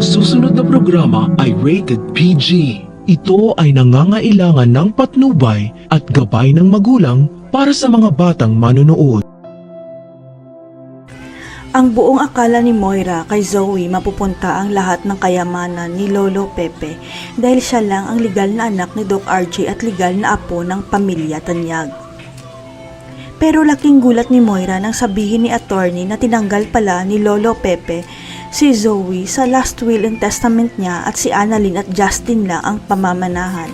Ang susunod na programa ay rated PG. Ito ay nangangailangan ng patnubay at gabay ng magulang para sa mga batang manonood. Ang buong akala ni Moira kay Zoe mapupunta ang lahat ng kayamanan ni Lolo Pepe dahil siya lang ang legal na anak ni Doc RJ at legal na apo ng pamilya Tanyag. Pero laking gulat ni Moira nang sabihin ni attorney na tinanggal pala ni Lolo Pepe si Zoe sa last will and testament niya at si Annalyn at Justin lang ang pamamanahan.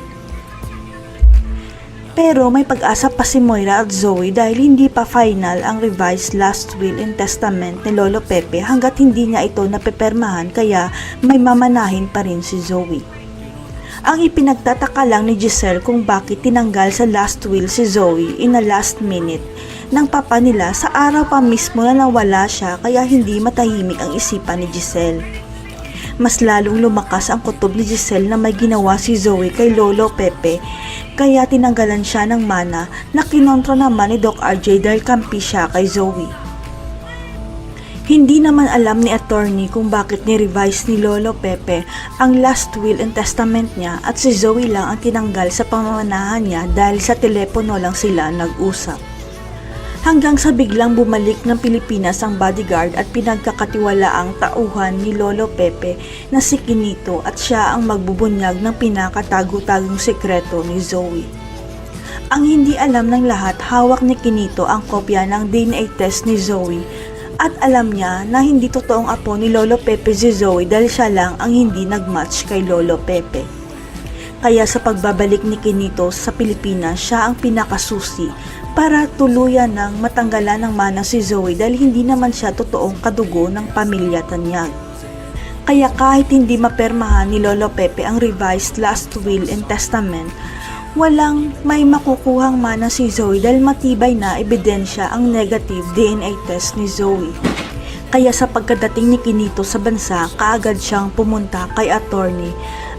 Pero may pag-asa pa si Moira at Zoe dahil hindi pa final ang revised last will and testament ni Lolo Pepe hanggat hindi niya ito napepermahan kaya may mamanahin pa rin si Zoe. Ang ipinagtataka lang ni Giselle kung bakit tinanggal sa last will si Zoe in a last minute ng papa nila sa araw pa mismo na nawala siya kaya hindi matahimik ang isipan ni Giselle. Mas lalong lumakas ang kutob ni Giselle na may ginawa si Zoe kay Lolo Pepe kaya tinanggalan siya ng mana na kinontra naman ni Doc RJ dahil kampi siya kay Zoe. Hindi naman alam ni attorney kung bakit ni-revise ni Lolo Pepe ang last will and testament niya at si Zoe lang ang tinanggal sa pamamanahan niya dahil sa telepono lang sila nag-usap. Hanggang sa biglang bumalik ng Pilipinas ang bodyguard at pinagkakatiwalaang tauhan ni Lolo Pepe na si Quinito at siya ang magbubunyag ng pinakatago-tagong sekreto ni Zoe. Ang hindi alam ng lahat, hawak ni Quinito ang kopya ng DNA test ni Zoe at alam niya na hindi totoong apo ni Lolo Pepe si Zoe dahil siya lang ang hindi nag-match kay Lolo Pepe. Kaya sa pagbabalik ni Quinito sa Pilipinas, siya ang pinakasusi para tuluyan ng matanggalan ng mana si Zoe dahil hindi naman siya totoong kadugo ng pamilya Tanyag. Kaya kahit hindi mapermahan ni Lolo Pepe ang revised last will and testament, walang may makukuhang mana si Zoe dahil matibay na ebidensya ang negative DNA test ni Zoe. Kaya sa pagkadating ni Quinito sa bansa, kaagad siyang pumunta kay attorney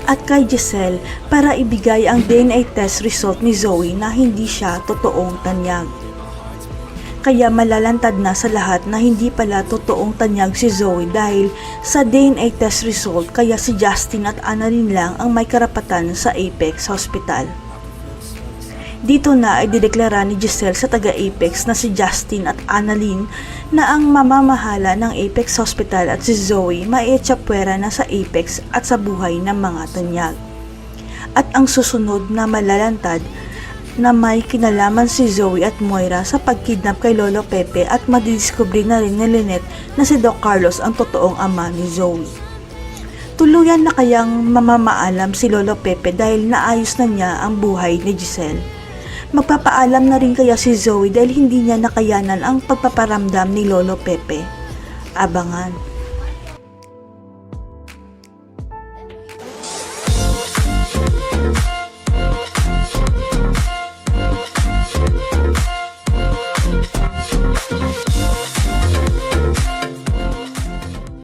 at kay Giselle para ibigay ang DNA test result ni Zoe na hindi siya totoong Tanyag. Kaya malalantad na sa lahat na hindi pala totoong Tanyag si Zoe dahil sa DNA test result kaya si Justin at Annalyn lang ang may karapatan sa Apex Hospital. Dito na ay dideklara ni Giselle sa taga-Apex na si Justin at Annalyn na ang mamamahala ng Apex Hospital at si Zoe maietsapwera na sa Apex at sa buhay ng mga Tanyag. At ang susunod na malalantad na may kinalaman si Zoe at Moira sa pagkidnap kay Lolo Pepe at madidiskubre na rin ni Lynette na si Doc Carlos ang totoong ama ni Zoe. Tuluyan na kayang mamamaalam si Lolo Pepe dahil naayos na niya ang buhay ni Giselle. Magpapaalam na rin kaya si Zoe dahil hindi niya nakayanan ang pagpaparamdam ni Lolo Pepe. Abangan.